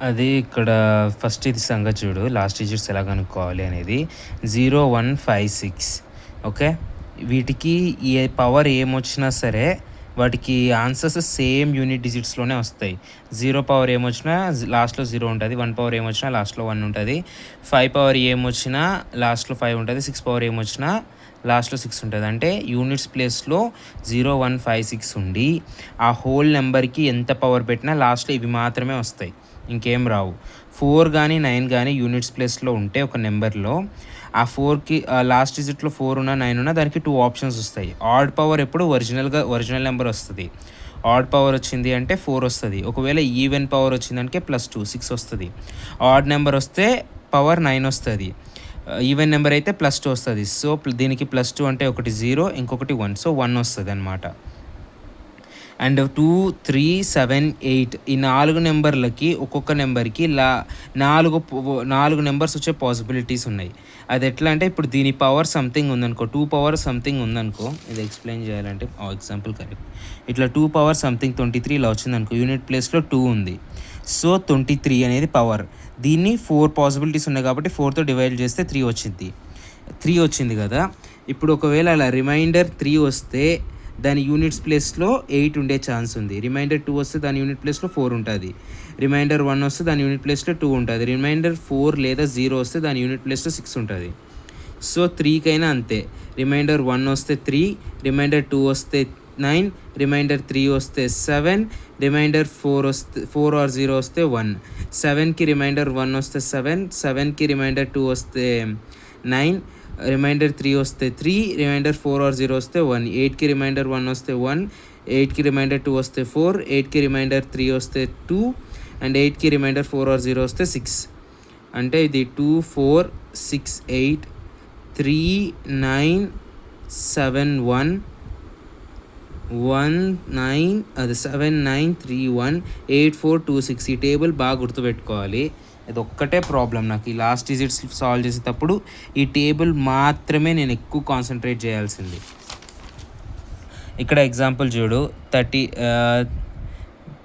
అది ఇక్కడ ఫస్ట్ ఇది సంగతి చూడు. లాస్ట్ డిజిట్స్ ఎలా కనుక్కోవాలి అనేది. 0, 1, 5, 6 ఓకే. వీటికి ఏ పవర్ ఏమొచ్చినా సరే వాటికి ఆన్సర్స్ సేమ్ యూనిట్ డిజిట్స్‌లోనే వస్తాయి. 0 పవర్ ఏమొచ్చినా లాస్ట్‌లో 0 ఉంటది. 1 పవర్ ఏమొచ్చినా లాస్ట్‌లో 1 ఉంటది. 5 పవర్ ఏమొచ్చినా లాస్ట్‌లో 5 ఉంటది. 6 పవర్ ఏమొచ్చినా లాస్ట్‌లో 6 ఉంటది. అంటే యూనిట్స్ ప్లేస్‌లో 0, 1, 5, 6 ఉండి ఆ హోల్ నెంబర్‌కి ఎంత పవర్ పెట్టినా లాస్ట్‌లో ఇవి మాత్రమే వస్తాయి. ఇంకేం రావు. 4 గానీ, 9 గానీ యూనిట్స్ ప్లేస్‌లో ఉంటే ఒక నెంబర్‌లో ఆ 4కి లాస్ట్ డిజిట్‌లో 4 ఉన్నా, 9 ఉన్నా దానికి 2 ఆప్షన్స్ వస్తాయి. ఆడ్ పవర్ ఎప్పుడు ఒరిజినల్ నెంబర్ వస్తది. ఆడ్ పవర్ వచ్చింది అంటే 4 వస్తది. ఒకవేళ ఈవెన్ పవర్ వచ్చిందంటే +2 6 వస్తది. ఆడ్ నెంబర్ వస్తే పవర్ 9 వస్తది. ఈవెన్ నెంబర్ అయితే +2 వస్తది. సో, దీనికి +2 అంటే ఒకటి 0 ఇంకొకటి 1. సో, 1 వస్తదనమాట. అండ్ 2, 3, 7, 8 ఈ 4 నెంబర్లకి ఒక్కొక్క నెంబర్‌కి 4 నెంబర్స్ వచ్చే పాసిబిలిటీస్ ఉన్నాయి. అది ఎట్లా అంటే ఇప్పుడు దీని పవర్ సంథింగ్ ఉందనుకో, 2 పవర్ సంథింగ్ ఉందనుకో, ఇది ఎక్స్‌ప్లెయిన్ చేయాలంటే ఎగ్జాంపుల్ కరెక్ట్. ఇట్లా 2 పవర్ సంథింగ్ 23 ఇలా వచ్చిందనుకో, యూనిట్ ప్లేస్‌లో 2 ఉంది. సో, 23 అనేది పవర్. దీన్ని 4 పాసిబిలిటీస్ ఉన్నాయి కాబట్టి 4తో డివైడ్ చేస్తే 3 వచ్చింది. 3 వచ్చింది కదా! ఇప్పుడు ఒకవేళ అలా రిమైండర్ 3 వస్తే దాని యూనిట్స్ ప్లేస్‌లో 8 ఉండే ఛాన్స్ ఉంది. రిమైండర్ 2 వస్తే దాని యూనిట్ ప్లేస్‌లో 4 ఉంటది. రిమైండర్ 1 వస్తే దాని యూనిట్ ప్లేస్‌లో 2 ఉంటది. రిమైండర్ 4 లేదా 0 వస్తే దాని యూనిట్ ప్లేస్‌లో 6 ఉంటది. సో, 3కైనా అంతే. రిమైండర్ 1 వస్తే 3, రిమైండర్ 2 వస్తే 9, రిమైండర్ 3 వస్తే 7, రిమైండర్ 4 ఆర్ 0 వస్తే 1. 7కి రిమైండర్ 1 వస్తే 7, 7కి రిమైండర్ 2 వస్తే 9, రిమైండర్ 3 వస్తే 3, రిమైండర్ 4 ఆర్ 0 వస్తే 1. 8కి రిమైండర్ 1 వస్తే 1, 8కి రిమైండర్ 2 వస్తే 4, 8కి రిమైండర్ 3 వస్తే 2 అండ్ 8కి రిమైండర్ 4 ఆర్ 0 వస్తే 6. అంటే ఇది 2, 4, 6, 8, 3, 9, 7, 1, 1, 9 అది 7, 9, 3, 1, 8, 4, 2, 6 ఈ టేబుల్ బాగా గుర్తుపెట్టుకోవాలి. ఇదొక్కటే ప్రాబ్లం నాకు. ఈ లాస్ట్ డిజిట్స్ సాల్వ్ చేసేటప్పుడు ఈ టేబుల్ మాత్రమే నేను ఎక్కువ కాన్సన్ట్రేట్ చేయాల్సింది. ఇక్కడ ఎగ్జాంపుల్ చూడు.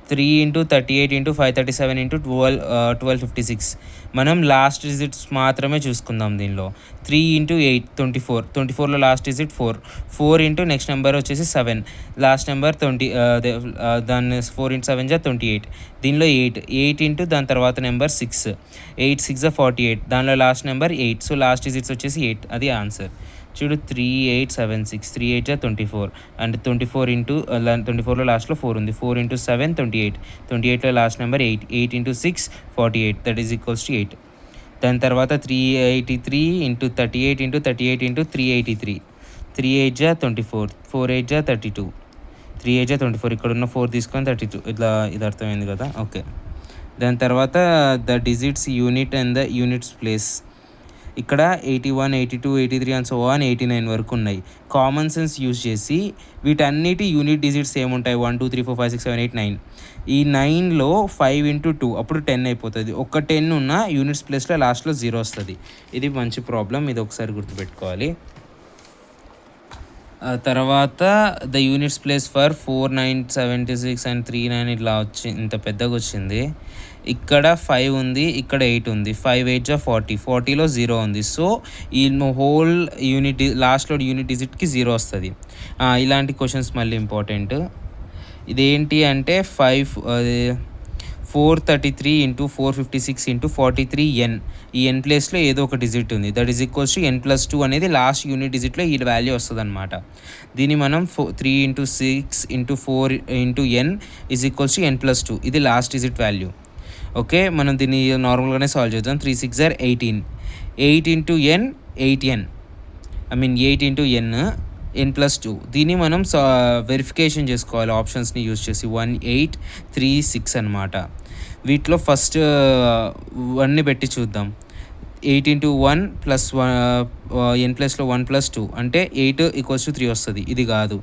3 ఇంటూ 38 ఇంటూ 537 ఇంటూ 1256 మనం లాస్ట్ డిజిట్స్ మాత్రమే చూసుకుందాం దీనిలో. 3 ఇంటూ 8 24, 24లో last digit 4, 4 into next number వచ్చేసి 7, లాస్ట్ నెంబర్ 20, దాన్ని 4 ఇంటూ 7 జా 28, దీనిలో 8, 8 ఇంటూ దాని తర్వాత నెంబర్ 6, 8 6 48, దానిలో last number 8. So, last digits వచ్చేసి 8, అది ఆన్సర్. చూడు 3876, 3 8 జా 24 అండ్ 24 ఇంటూ 24లో లాస్ట్లో 4 ఉంది. 4 ఇంటూ 7 28, 28లో last number 8, 8 into 6 48, that is equals to 8. దాని తర్వాత 383 ఇంటూ 38 ఇంటూ 38 ఇంటూ 383, 3 8 జా 24, 4 8 జా 32, 3 8 జా 24, ఇక్కడ ఉన్న 4 తీసుకొని 32, ఇట్లా ఇది అర్థమైంది కదా. ఓకే. దాని తర్వాత the digits unit and the units place. ఇక్కడ 81, 82, 83 అండ్ సో ఆన్ 89 వరకు ఉన్నాయి. కామన్ సెన్స్ యూజ్ చేసి వీటన్నిటి యూనిట్ డిజిట్స్ ఏముంటాయి? 1 2 3 4 5 6 7 8 9. ఈ 9లో 5 ఇంటూ 2 అప్పుడు 10 అయిపోతుంది. ఒక 10 ఉన్న యూనిట్స్ ప్లేస్లో లాస్ట్లో 0 వస్తుంది. ఇది మంచి ప్రాబ్లం, ఇది ఒకసారి గుర్తుపెట్టుకోవాలి. తర్వాత the units place for 4 9 76 and 3 9 ఇట్లా ఇంత పెద్దగా వచ్చింది. ఇక్కడ 5 ఉంది, ఇక్కడ 8 ఉంది. 5 8 జా 40, 40లో 0 ఉంది. సో, ఈ హోల్ యూనిట్ లాస్ట్లో యూనిట్ డిజిట్కి 0 వస్తుంది. ఇలాంటి క్వశ్చన్స్ మళ్ళీ ఇంపార్టెంట్. ఇదేంటి అంటే 433 ఇంటూ 456 ఇంటూ 43n. ఈ n ప్లేస్లో ఏదో ఒక డిజిట్ ఉంది. That is equals to n+2 అనేది లాస్ట్ యూనిట్ డిజిట్లో ఈ వాల్యూ వస్తుంది అనమాట. దీన్ని మనం 3 into 6 into 4 into n is equals to n+2. ఇది లాస్ట్ డిజిట్ వాల్యూ. ఓకే, మనం దీన్ని నార్మల్గానే సాల్వ్ చేద్దాం. 3 6 or 18, 8 into n 8n, 8 into n n+2. దీన్ని మనం వెరిఫికేషన్ చేసుకోవాలి ఆప్షన్స్ని యూజ్ చేసి. 1 8 3 6 అనమాట. వీటిలో ఫస్ట్ 1ని పెట్టి చూద్దాం. 8 ఇంటూ 1 ప్లస్ n ప్లస్లో 1+2 అంటే 8 ఈక్వల్స్ టు 3 వస్తుంది. ఇది కాదు.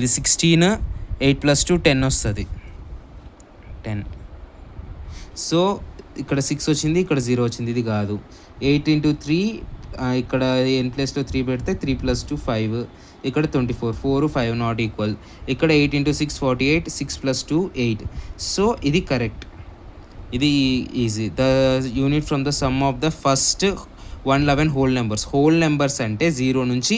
ఇది 16, 8 + 2 10 వస్తుంది. 10. సో, ఇక్కడ 6 వచ్చింది, ఇక్కడ 0 వచ్చింది. ఇది కాదు. 8 ఇంటూ 3 ఇక్కడ n ప్లేస్లో 3 పెడితే 3 + 2 5, ఇక్కడ 24, 4 5 నాట్ ఈక్వల్. ఇక్కడ 8 ఇంటూ 6 48, 6 + 2 8. సో, ఇది కరెక్ట్. ఇది easy. The unit from the sum of the first 111 whole numbers అంటే 0 నుంచి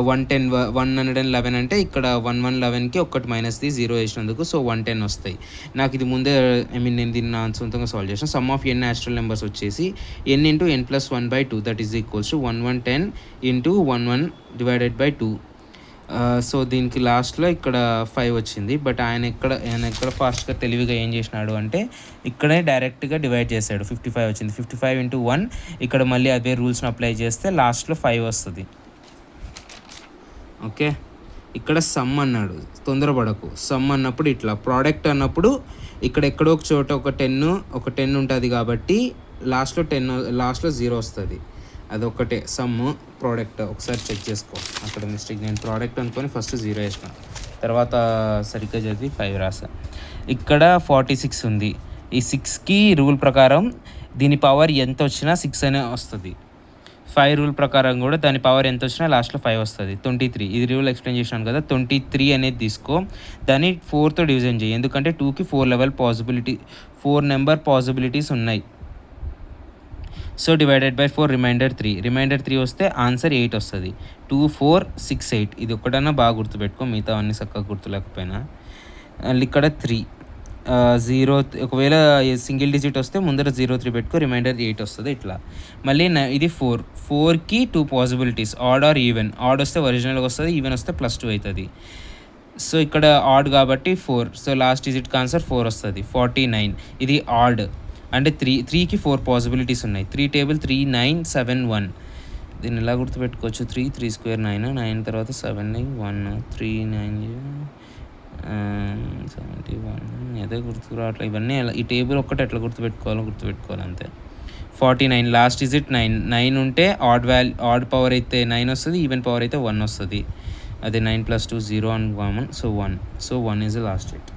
110 111 అంటే ఇక్కడ 1111కి ఒకటి మైనస్ది 0 వేసినందుకు సో 110 వస్తాయి. నాకు ఇది ముందే నేను దీన్ని నా సొంతంగా సాల్వ్ చేసాను. Sum of n natural numbers వచ్చేసి n into n+1/2 that is equals to 1110 into 11 divided by 2. So దీనికి లాస్ట్లో ఇక్కడ 5 వచ్చింది. బట్ ఆయన ఎక్కడ ఫాస్ట్గా తెలివిగా ఏం చేసినాడు అంటే ఇక్కడే డైరెక్ట్గా డివైడ్ చేశాడు. 55 వచ్చింది. 55 ఇంటూ 1 ఇక్కడ మళ్ళీ అదే రూల్స్ని అప్లై చేస్తే లాస్ట్లో 5 వస్తుంది. ఓకే, ఇక్కడ సమ్ అన్నాడు, తొందరపడకు. సమ్ అన్నప్పుడు ఇట్లా, ప్రోడక్ట్ అన్నప్పుడు ఇక్కడ ఎక్కడో ఒక చోట ఒక 10 ఉంటుంది కాబట్టి లాస్ట్లో 0 వస్తుంది. అదొక్కటే సమ్. ప్రోడక్ట్ ఒకసారి చెక్ చేసుకో, అక్కడ మిస్టేక్. నేను ప్రోడక్ట్ అనుకొని ఫస్ట్ 0 వేసిన, తర్వాత సరిగ్గా చదివి 5 రాసా. ఇక్కడ 46 ఉంది. ఈ 6కి రూల్ ప్రకారం దీని పవర్ ఎంత వచ్చినా 6 అనే వస్తుంది. 5 రూల్ ప్రకారం కూడా దాని పవర్ ఎంత వచ్చినా లాస్ట్లో 5 వస్తుంది. 23 ఇది రూల్ ఎక్స్ప్లెయిన్ చేసినాను కదా. 23 అనేది తీసుకో, దాన్ని 4తో డివిజన్ చేయి. ఎందుకంటే 2కి 4 నెంబర్ పాసిబిలిటీస్ ఉన్నాయి. సో డివైడెడ్ బై 4 రిమైండర్ 3 వస్తే ఆన్సర్ 8 వస్తుంది. 2 4 6 8 ఇది ఒక్కటన్నా బాగా గుర్తుపెట్టుకో, మిగతా అన్ని చక్కగా గుర్తులేకపోయినా. ఇక్కడ 3 0 ఒకవేళ సింగిల్ డిజిట్ వస్తే ముందర 03 పెట్టుకో, రిమైండర్ 8 వస్తుంది. ఇట్లా మళ్ళీ ఇది 4కి 2 possibilities, odd or even. Odd వస్తే ఒరిజినల్గా వస్తుంది, ఈవెన్ వస్తే +2 అవుతుంది. సో ఇక్కడ ఆడ్ కాబట్టి 4, సో లాస్ట్ డిజిట్కి ఆన్సర్ 4 వస్తుంది. 49 ఇది ఆడ్ అంటే 3కి 4 పాసిబిలిటీస్ ఉన్నాయి. 3 టేబుల్ 3 9 7 1. దీన్ని ఎలా గుర్తుపెట్టుకోవచ్చు? 3 స్క్వేర్ 9 తర్వాత 7 1 3 9 71 ఏదో గుర్తుకు రావట్లేదు. ఇవన్నీ ఈ టేబుల్ ఒక్కటి ఎట్లా గుర్తుపెట్టుకోవాలి అంతే. 49 లాస్ట్ డిజిట్ 9 ఉంటే ఆడ్ పవర్ అయితే 9 వస్తుంది, ఈవెన్ పవర్ అయితే 1 వస్తుంది. అదే 9 + 2 0 అని common. So 1 is the last digit.